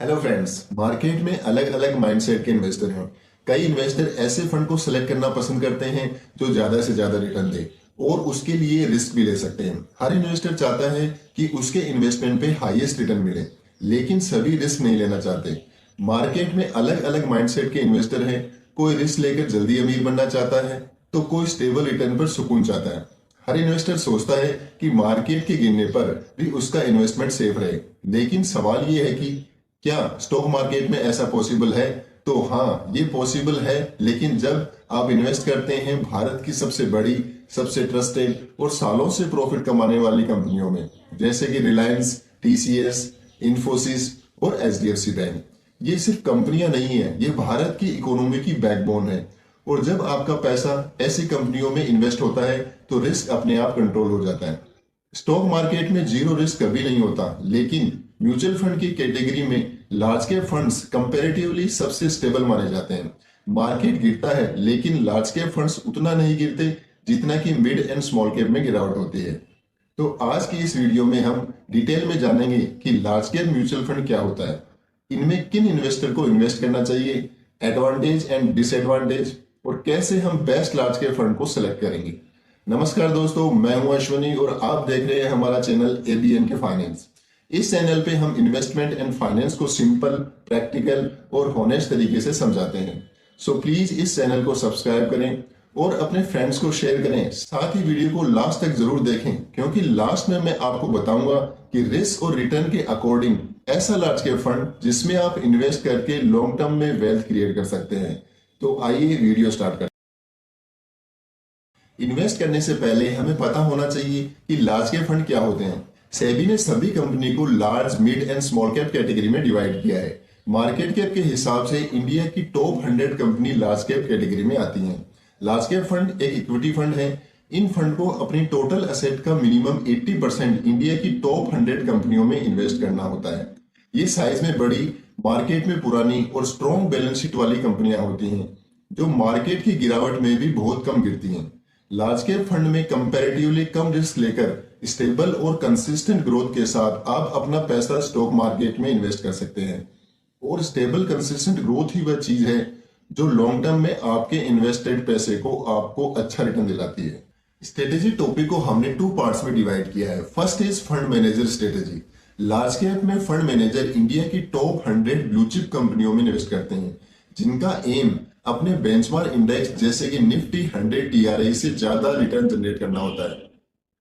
Hello friends, market में अलग अलग माइंडसेट के इन्वेस्टर हैं। कई इन्वेस्टर ऐसे फंड को सिलेक्ट करना पसंद करते हैं जो ज्यादा से ज्यादा रिटर्न दे और उसके लिए रिस्क भी ले सकते हैं। हर इन्वेस्टर चाहता है कि उसके इन्वेस्टमेंट पे हाईएस्ट रिटर्न मिले, लेकिन सभी रिस्क नहीं लेना चाहते। मार्केट में अलग अलग माइंडसेट के इन्वेस्टर हैं। कोई रिस्क लेकर जल्दी अमीर बनना चाहता है तो कोई स्टेबल रिटर्न पर सुकून चाहता है। हर इन्वेस्टर सोचता है कि मार्केट के गिरने पर भी उसका इन्वेस्टमेंट सेफ रहे, लेकिन सवाल ये है कि क्या स्टॉक मार्केट में ऐसा पॉसिबल है? तो हाँ, ये पॉसिबल है, लेकिन जब आप इन्वेस्ट करते हैं भारत की सबसे बड़ी, सबसे ट्रस्टेड और सालों से प्रॉफिट कमाने वाली कंपनियों में, जैसे कि रिलायंस, टीसीएस, इन्फोसिस और एचडीएफसी बैंक। ये सिर्फ कंपनियां नहीं है, ये भारत की इकोनॉमी की बैकबोन है। और जब आपका पैसा ऐसी कंपनियों में इन्वेस्ट होता है तो रिस्क अपने आप कंट्रोल हो जाता है। स्टॉक मार्केट में जीरो रिस्क कभी नहीं होता, लेकिन म्यूचुअल फंड की कैटेगरी में लार्ज कैप फंड्स कंपैरेटिवली सबसे स्टेबल माने जाते हैं। मार्केट गिरता है, लेकिन लार्ज कैप फंड्स उतना नहीं गिरते जितना कि मिड एंड स्मॉल कैप में गिरावट होती है। तो आज की इस वीडियो में हम डिटेल में जानेंगे कि लार्ज कैप म्यूचुअल फंड क्या होता है, इनमें किन इन्वेस्टर को इन्वेस्ट करना चाहिए, एडवांटेज एंड डिसएडवांटेज, और कैसे हम बेस्ट लार्ज कैप फंड को सिलेक्ट करेंगे। नमस्कार दोस्तों, मैं हूं अश्वनी और आप देख रहे हैं हमारा चैनल एबीएन के फाइनेंस। इस चैनल पे हम इन्वेस्टमेंट एंड फाइनेंस को सिंपल, प्रैक्टिकल और हॉनेस्ट तरीके से समझाते हैं। सो प्लीज इस चैनल को सब्सक्राइब करें और अपने फ्रेंड्स को शेयर करें। साथ ही वीडियो को लास्ट तक जरूर देखें, क्योंकि लास्ट में मैं आपको बताऊंगा कि रिस्क और रिटर्न के अकॉर्डिंग ऐसा लार्ज कैप फंड जिसमें आप इन्वेस्ट करके लॉन्ग टर्म में वेल्थ क्रिएट कर सकते हैं। तो आइए वीडियो स्टार्ट करें। इन्वेस्ट करने से पहले हमें पता होना चाहिए कि लार्ज कैप फंड क्या होते हैं। सेबी ने सभी कंपनी को large, mid and small cap category में डिवाइड किया है। मार्केट कैप के हिसाब से इंडिया की top 100 company large cap category में आती हैं। लार्ज कैप फंड एक इक्विटी फंड है। इन फंड को अपनी टोटल असेट का मिनिमम 80% इंडिया की टॉप 100 कंपनियों में इन्वेस्ट करना होता है। ये साइज में बड़ी, मार्केट में पुरानी और स्ट्रॉन्ग बैलेंस शीट वाली कंपनियां होती हैं, जो मार्केट की गिरावट में भी बहुत कम गिरती हैं। लार्ज कैप फंड में कंपैरेटिवली कम रिस्क लेकर स्टेबल और कंसिस्टेंट ग्रोथ के साथ आप अपना पैसा स्टॉक मार्केट में इन्वेस्ट कर सकते हैं। और स्टेबल कंसिस्टेंट ग्रोथ ही वह चीज है जो लॉन्ग टर्म में आपके इन्वेस्टेड पैसे को आपको अच्छा रिटर्न दिलाती है। स्ट्रेटेजी टॉपिक को हमने 2 पार्ट्स में डिवाइड किया है। First is fund manager strategy. Large cap में फंड मैनेजर इंडिया की टॉप 100 ब्लू चिप कंपनियों में इन्वेस्ट करते हैं, जिनका एम अपने बेंचमार्क इंडेक्स जैसे कि निफ्टी 100 टीआरआई से ज्यादा रिटर्न जनरेट करना होता है।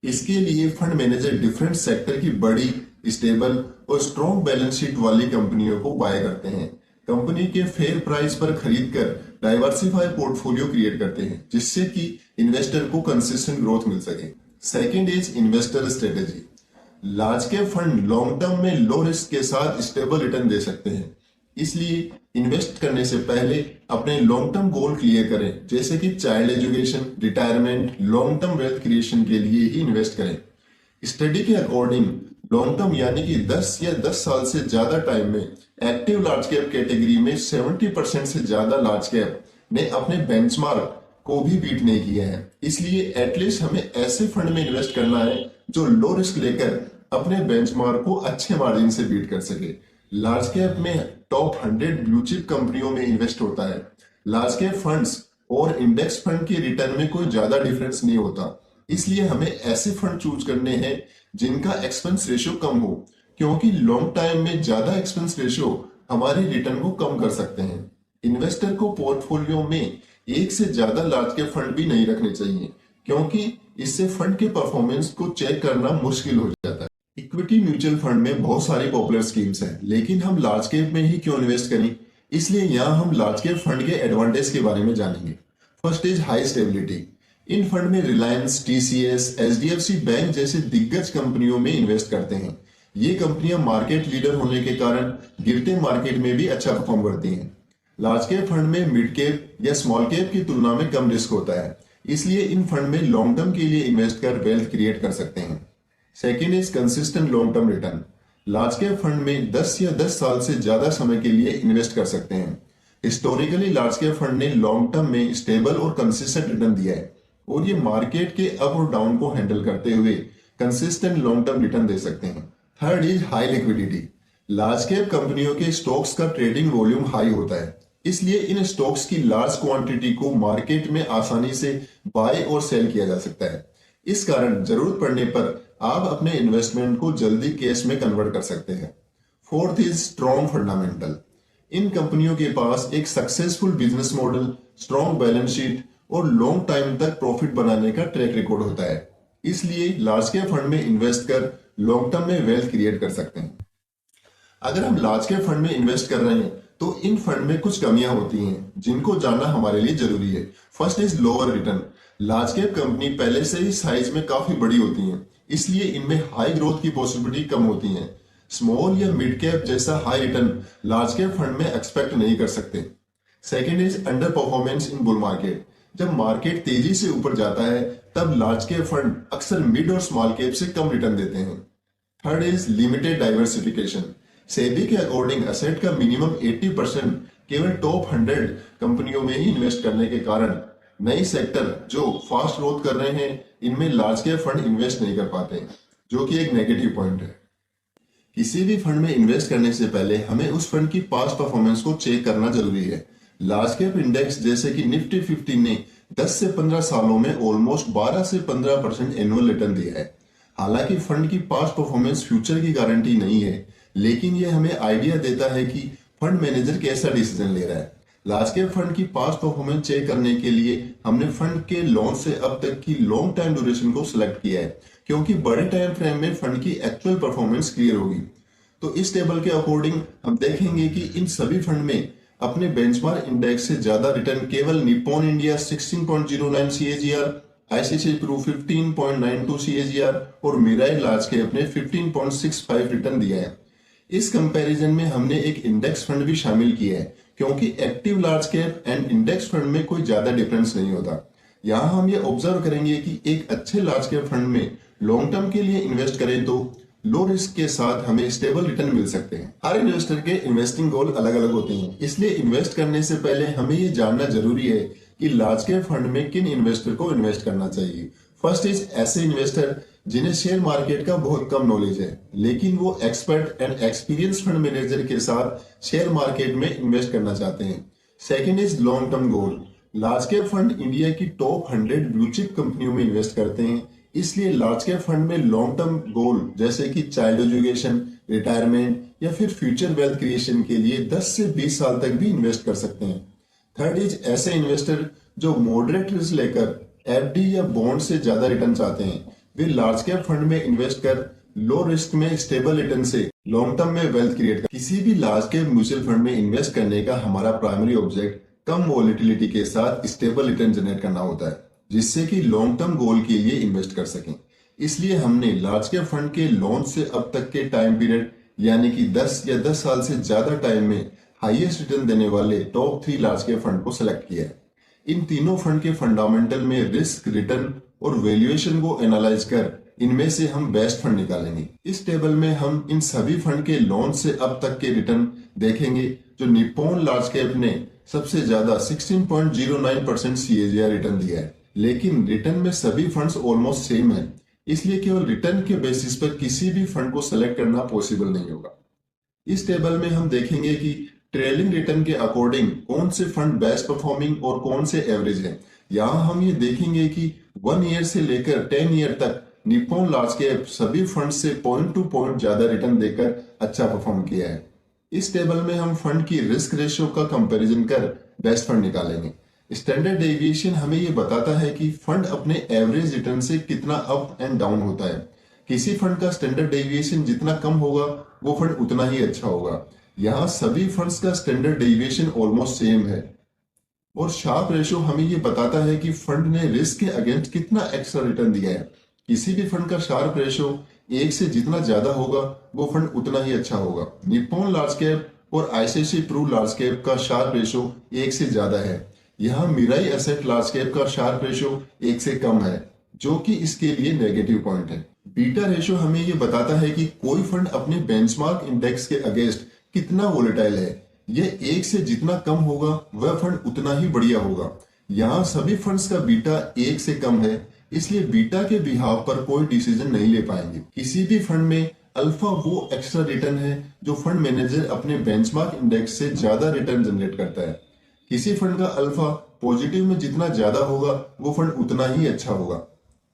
इसके लिए फंड मैनेजर डिफरेंट सेक्टर की बड़ी, स्टेबल और स्ट्रॉन्ग बैलेंस शीट वाली कंपनियों को बाय करते हैं। कंपनी के फेयर प्राइस पर खरीदकर डाइवर्सिफाई पोर्टफोलियो क्रिएट करते हैं, जिससे कि इन्वेस्टर को कंसिस्टेंट ग्रोथ मिल सके। Second is investor strategy. Large cap fund long term में लो रिस्क के साथ स्टेबल रिटर्न दे सकते हैं, इसलिए इन्वेस्ट करने से पहले अपने लॉन्ग टर्म गोल क्लियर करें, जैसे कि child education, retirement, long term wealth creation के लिए ही इन्वेस्ट करें। स्टडी के अकॉर्डिंग लॉन्ग टर्म यानी कि 10 या 10 साल से ज्यादा टाइम में एक्टिव लार्ज कैप कैटेगरी में 70% से ज्यादा लार्ज कैप ने अपने बेंचमार्क को भी बीट नहीं किया है। इसलिए एटलीस्ट हमें ऐसे फंड में इन्वेस्ट करना है जो लो रिस्क लेकर अपने बेंचमार्क को अच्छे मार्जिन से बीट कर सके। लार्ज कैप में टॉप 100 ब्लू चिप कंपनियों में इन्वेस्ट होता है। लार्ज कैप फंड्स और इंडेक्स फंड के रिटर्न में कोई ज्यादा डिफरेंस नहीं होता, इसलिए हमें ऐसे फंड चूज करने हैं जिनका एक्सपेंस रेशियो कम हो, क्योंकि लॉन्ग टाइम में ज्यादा एक्सपेंस रेशियो हमारे रिटर्न को कम कर सकते हैं। इन्वेस्टर को पोर्टफोलियो में एक से ज्यादा लार्ज कैप फंड भी नहीं रखने चाहिए, क्योंकि इससे फंड के परफॉर्मेंस को चेक करना मुश्किल हो जाता है। इक्विटी म्यूचुअल फंड में बहुत सारी पॉपुलर स्कीम्स हैं, लेकिन हम लार्ज कैप में ही क्यों इन्वेस्ट करें? इसलिए यहाँ हम लार्ज कैप फंड के एडवांटेज के बारे में जानेंगे। First is high stability. In fund में रिलायंस, टीसीएस, एचडीएफसी बैंक जैसे दिग्गज कंपनियों में इन्वेस्ट करते हैं। ये कंपनियां मार्केट लीडर होने के कारण गिरते मार्केट में भी अच्छा परफॉर्म करती हैं। लार्ज कैप फंड में मिड कैप या स्मॉल कैप की तुलना में कम रिस्क होता है, इसलिए इन फंड में लॉन्ग टर्म के लिए इन्वेस्ट कर वेल्थ क्रिएट कर सकते हैं। Second is consistent long term return. Large cap fund में 10 या 10 साल से ज्यादा समय के लिए इन्वेस्ट कर सकते हैं। हिस्टोरिकली लार्ज कैप फंड ने लॉन्ग टर्म में स्टेबल और कंसिस्टेंट रिटर्न दिया है, और ये मार्केट के अप और डाउन को हैंडल करते हुए कंसिस्टेंट लॉन्ग टर्म रिटर्न दे सकते हैं। Third is high liquidity. Large cap कंपनियों के स्टॉक्स का ट्रेडिंग वॉल्यूम हाई होता है, इसलिए इन स्टॉक्स की लार्ज क्वांटिटी को मार्केट में आसानी से बाय और सेल किया जा सकता है। इस कारण जरूरत पड़ने पर आप अपने इन्वेस्टमेंट को जल्दी कैश में कन्वर्ट कर सकते हैं। Fourth is strong fundamental. इन कंपनियों के पास एक successful business model, strong balance sheet और लॉन्ग टाइम तक प्रॉफिट बनाने का ट्रैक रिकॉर्ड होता है, इसलिए लार्ज कैप फंड में इन्वेस्ट कर लॉन्ग टर्म में वेल्थ क्रिएट कर सकते हैं। अगर हम लार्ज कैप फंड में इन्वेस्ट कर रहे हैं तो इन फंड में कुछ कमियां होती हैं जिनको जानना हमारे लिए जरूरी है। First is lower return. Large cap company पहले से ही साइज में काफी बड़ी होती हैं, इसलिए इनमें हाई ग्रोथ की पॉसिबिलिटी कम होती है। स्मॉल या मिड कैप जैसा high return large cap fund में एक्सपेक्ट नहीं कर सकते। Second is under performance in bull market. जब मार्केट तेजी से ऊपर जाता है तब लार्ज कैप फंड अक्सर मिड और स्मॉल कैप से कम रिटर्न देते हैं। Third is limited diversification. SEBI के अकॉर्डिंग असेट का मिनिमम 80% केवल टॉप 100 कंपनियों में ही इन्वेस्ट करने के कारण नए सेक्टर जो फास्ट ग्रोथ कर रहे हैं इनमें लार्ज कैप फंड इन्वेस्ट नहीं कर पाते, जो कि एक नेगेटिव पॉइंट है। किसी भी फंड में इन्वेस्ट करने से पहले हमें उस फंड की पास्ट परफॉर्मेंस को चेक करना जरूरी है। लार्ज कैप इंडेक्स जैसे कि निफ्टी 50 ने 10 से 15 सालों में ऑलमोस्ट 12 से 15% एनुअल रिटर्न दिया है। हालांकि फंड की पास्ट परफॉर्मेंस फ्यूचर की गारंटी नहीं है, लेकिन ये हमें आइडिया देता है कि फंड मैनेजर कैसा डिसीजन ले रहा है। लार्ज कैप फंड की पास्ट परफॉर्मेंस चेक करने के लिए हमने फंड के लॉन्च से अब तक की लॉन्ग टाइम ड्यूरेशन को सिलेक्ट किया है, क्योंकि बड़े टाइम फ्रेम में फंड की एक्चुअल परफॉर्मेंस क्लियर होगी। तो इस टेबल के अकॉर्डिंग हम देखेंगे कि इन सभी फंड में अपने बेंचमार्क इंडेक्स से ज्यादा रिटर्न केवल Nippon India 16.09 CAGR, ICICI Pru 15.92 CAGR और मिराई लार्ज कैप ने 15.65 रिटर्न दिया है। इस कंपैरिजन में हमने एक इंडेक्स फंड भी शामिल किया है, क्योंकि active large cap and index fund में कोई ज्यादा डिफरेंस नहीं होता। यहाँ हम ये ऑब्जर्व करेंगे कि एक अच्छे लार्ज कैप फंड में लॉन्ग टर्म के लिए इन्वेस्ट करें तो लो रिस्क के साथ हमें स्टेबल रिटर्न मिल सकते हैं। हर इन्वेस्टर के इन्वेस्टिंग गोल अलग अलग होते हैं, इसलिए इन्वेस्ट करने से पहले हमें ये जानना जरूरी है कि लार्ज कैप फंड में किन इन्वेस्टर को इन्वेस्ट करना चाहिए। फर्स्ट इज ऐसे इन्वेस्टर जिन्हें शेयर मार्केट का बहुत कम नॉलेज है, लेकिन वो expert and experience fund manager के साथ शेयर मार्केट में इन्वेस्ट करना चाहते हैं। Second is long term goal. Large cap fund India की टॉप 100 ब्लू चिप कंपनियों में इन्वेस्ट करते हैं, इसलिए लार्ज कैप फंड में लॉन्ग टर्म गोल जैसे कि चाइल्ड एजुकेशन, रिटायरमेंट या फिर फ्यूचर वेल्थ क्रिएशन के लिए 10 से 20 साल तक भी इन्वेस्ट कर सकते हैं। थर्ड इज ऐसे इन्वेस्टर जो मॉडरेट रिस्क लेकर एफडी या बॉन्ड से ज्यादा रिटर्न चाहते हैं। वे लार्ज कैप फंड में इन्वेस्ट कर लो रिस्क में स्टेबल रिटर्न से लॉन्ग टर्म में वेल्थ क्रिएट कर। किसी भी लार्ज कैप म्यूचुअल फंड में इन्वेस्ट करने का हमारा प्राइमरी ऑब्जेक्ट कम वॉलेटिलिटी के साथ स्टेबल रिटर्न जनरेट करना होता है, जिससे कि लॉन्ग टर्म गोल के लिए इन्वेस्ट कर सकें। इसलिए हमने लार्ज कैप फंड के लॉन्च से अब तक के टाइम पीरियड यानी कि 10 या 10 साल से ज्यादा टाइम में हाईएस्ट रिटर्न देने वाले टॉप 3 लार्ज कैप फंड को सिलेक्ट किया है। इन तीनों फंड के फंडामेंटल में रिस्क, रिटर्न और वैल्यूएशन को एनालाइज कर इनमें से हम बेस्ट फंड निकालेंगे। इस टेबल में हम इन सभी फंड के लॉन्च से अब तक के रिटर्न देखेंगे। जो निप्पॉन लार्ज कैप ने सबसे ज्यादा 16.09% CAGR रिटर्न दिया है, लेकिन रिटर्न में सभी फंड्स ऑलमोस्ट सेम है, इसलिए केवल रिटर्न के बेसिस पर किसी भी फंड को सेलेक्ट करना पॉसिबल नहीं होगा। इस टेबल में हम देखेंगे कि ट्रेलिंग रिटर्न के अकॉर्डिंग कौन से फंड बेस्ट परफॉर्मिंग और कौन से एवरेज है। यहाँ हम ये देखेंगे कि 1 ईयर से लेकर 10 ईयर तक निप्पॉन लार्ज कैप सभी फंड से पॉइंट टू पॉइंट ज्यादा रिटर्न देकर अच्छा परफॉर्म किया है। इस टेबल में हम फंड की रिस्क रेशियो का कंपैरिजन कर बेस्ट फंड निकालेंगे। स्टैंडर्ड डेविएशन हमें ये बताता है कि फंड अपने एवरेज रिटर्न से कितना अप एंड डाउन होता है। किसी फंड का स्टैंडर्ड डेविएशन जितना कम होगा वो फंड उतना ही अच्छा होगा। यहाँ सभी फंड्स का स्टैंडर्ड डेविएशन ऑलमोस्ट सेम है और शार्प रेशियो हमें ये बताता है कि फंड ने रिस्क के अगेंस्ट कितना एक्स्ट्रा रिटर्न दिया है। किसी भी फंड का शार्प रेशियो 1 से जितना ज्यादा होगा वो फंड उतना ही अच्छा होगा। निप्पॉन लार्ज कैप और आईसीआईसीआई प्रू लार्ज कैप का शार्प रेशियो 1 से ज्यादा है। यहाँ मिराई एसेट लार्ज कैप का शार्प रेशियो 1 से कम है, जो कि इसके लिए नेगेटिव पॉइंट है। बीटा रेशियो हमें ये बताता है कि कोई फंड अपने बेंचमार्क इंडेक्स के अगेंस्ट कितना वोलेटाइल है। यह 1 से जितना कम होगा वह फंड उतना ही बढ़िया होगा। यहाँ सभी फंड्स का बीटा 1 से कम है, इसलिए बीटा के बिहाव पर कोई डिसीजन नहीं ले पाएंगे। किसी भी फंड में अल्फा वो एक्स्ट्रा रिटर्न है जो फंड मैनेजर अपने बेंचमार्क इंडेक्स से ज्यादा रिटर्न जनरेट करता है। किसी फंड का अल्फा पॉजिटिव में जितना ज्यादा होगा वो फंड उतना ही अच्छा होगा।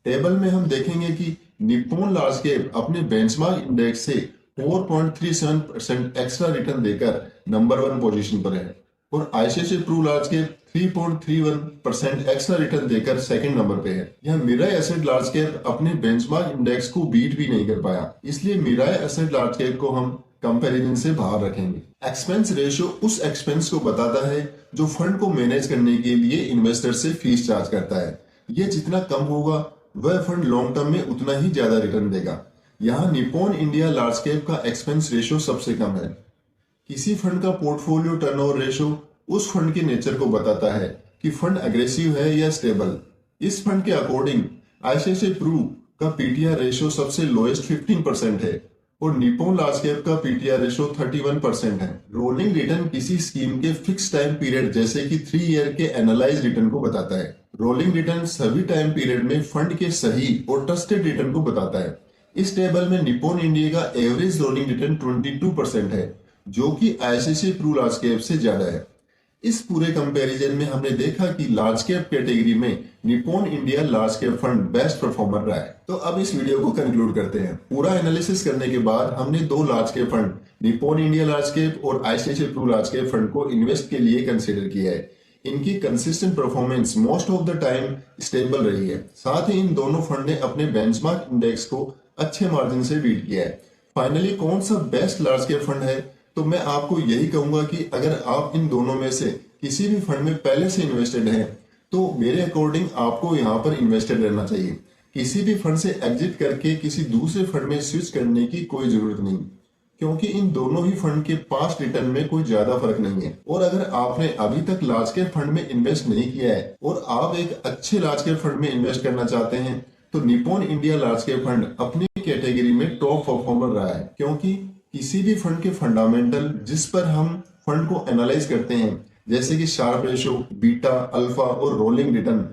टेबल में हम देखेंगे कि निप्पॉन लार्ज कैप अपने बेंचमार्क इंडेक्स से 4.37% एक्स्ट्रा रिटर्न देकर नंबर 1 पोजीशन पर है और ICICI Pru large cap 3.31% extra return देकर सेकंड नंबर पे है। यह मिराई एसेट लार्ज कैप अपने बेंचमार्क इंडेक्स को बीट भी नहीं कर पाया, इसलिए मिराई एसेट लार्ज कैप को हम कंपैरिजन से बाहर रखेंगे। एक्सपेंस रेशियो उस एक्सपेंस को बताता है जो फंड को मैनेज करने के लिए इन्वेस्टर से फीस चार्ज करता है। यह जितना कम होगा वह फंड लॉन्ग टर्म में उतना ही ज्यादा रिटर्न देगा। यहाँ निप्पॉन इंडिया लार्ज कैप का एक्सपेंस रेशियो सबसे कम है। किसी फंड का पोर्टफोलियो टर्नओवर रेशियो उस फंड के नेचर को बताता है कि फंड अग्रेसिव है या स्टेबल। इस फंड के अकॉर्डिंग आईसीआईसीआई प्रू का पीटीआर रेशियो सबसे लोएस्ट 15% है और निप्पॉन लार्ज कैप का पीटीआर रेशियो 31% है। रोलिंग रिटर्न किसी स्कीम के फिक्स टाइम पीरियड जैसे कि 3 ईयर के एनालाइज रिटर्न को बताता है। रोलिंग रिटर्न सभी टाइम पीरियड में फंड के सही और ट्रस्टेड रिटर्न को बताता है। इस टेबल में निप्पॉन इंडिया का एवरेज रोलिंग रिटर्न 22% है जो कि आईसीआईसीआई प्रू लार्ज कैप से ज्यादा है। इस पूरे कंपैरिजन में हमने देखा कि लार्ज कैप कैटेगरी में Nippon India large cap fund best performer रहा है। तो अब इस वीडियो को कंक्लूड करते हैं। पूरा एनालिसिस करने के बाद हमने 2 large cap fund Nippon India large cap और ICICI Pru large cap fund को इन्वेस्ट के लिए कंसिडर किया है। इनकी consistent performance most of the time stable रही है। साथ ही इन दोनों फंड ने अपने बेंचमार्क इंडेक्स को अच्छे मार्जिन से बीट किया है। फाइनली कौन सा बेस्ट लार्ज कैप फंड है, तो मैं आपको यही कहूंगा कि अगर आप इन दोनों में से किसी भी फंड में पहले से इन्वेस्टेड हैं तो मेरे अकॉर्डिंग आपको यहाँ पर इन्वेस्टेड रहना चाहिए। किसी भी फंड से एग्जिट करके किसी दूसरे फंड में स्विच करने की कोई जरूरत नहीं, क्योंकि इन दोनों ही फंड के पास्ट रिटर्न में कोई ज्यादा फर्क नहीं है। और अगर आपने अभी तक लार्ज कैप फंड में इन्वेस्ट नहीं किया है और आप एक अच्छे लार्ज कैप फंड में इन्वेस्ट करना चाहते हैं तो Nippon India large cap fund अपनी कैटेगरी में टॉप परफॉर्मर रहा है, क्योंकि किसी भी फंड के फंडामेंटल जिस पर हम फंड को एनालाइज करते हैं जैसे कि शार्प रेशियो, बीटा, अल्फा और रोलिंग रिटर्न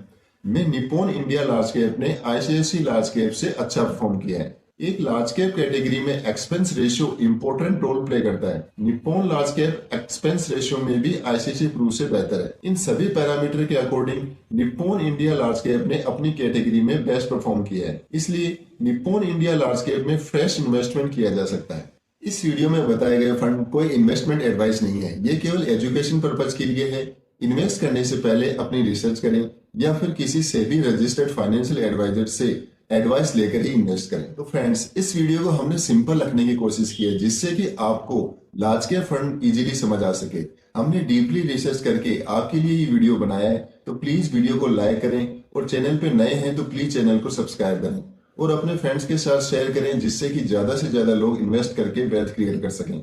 में निप्पॉन इंडिया लार्ज कैप ने आईसीआईसीआई लार्ज कैप से अच्छा परफॉर्म किया है। एक लार्ज कैप कैटेगरी में expense ratio important role play करता है। Nippon large cap expense ratio में भी आईसीआईसीआई प्रू से बेहतर है। इन सभी पैरामीटर के according Nippon India large cap ने अपनी कैटेगरी में बेस्ट परफॉर्म किया है, इसलिए निप्पॉन इंडिया लार्ज कैप में फ्रेश इन्वेस्टमेंट किया जा सकता है। इस वीडियो में बताए गए फंड कोई इन्वेस्टमेंट एडवाइस नहीं है, ये केवल एजुकेशन पर्पज के लिए है। इन्वेस्ट करने से पहले अपनी रिसर्च करें या फिर किसी सेबी रजिस्टर्ड फाइनेंशियल एडवाइजर से एडवाइस लेकर ही इन्वेस्ट करें। तो फ्रेंड्स, इस वीडियो को हमने सिंपल रखने की कोशिश की है जिससे कि आपको लार्ज कैप फंड इजीली समझ आ सके। हमने डीपली रिसर्च करके आपके लिए ये वीडियो बनाया है, तो प्लीज वीडियो को लाइक करें और चैनल पे नए हैं तो प्लीज चैनल को सब्सक्राइब करें और अपने फ्रेंड्स के साथ शेयर करें जिससे कि ज्यादा से ज्यादा लोग इन्वेस्ट करके वेल्थ क्रिएट कर सकें।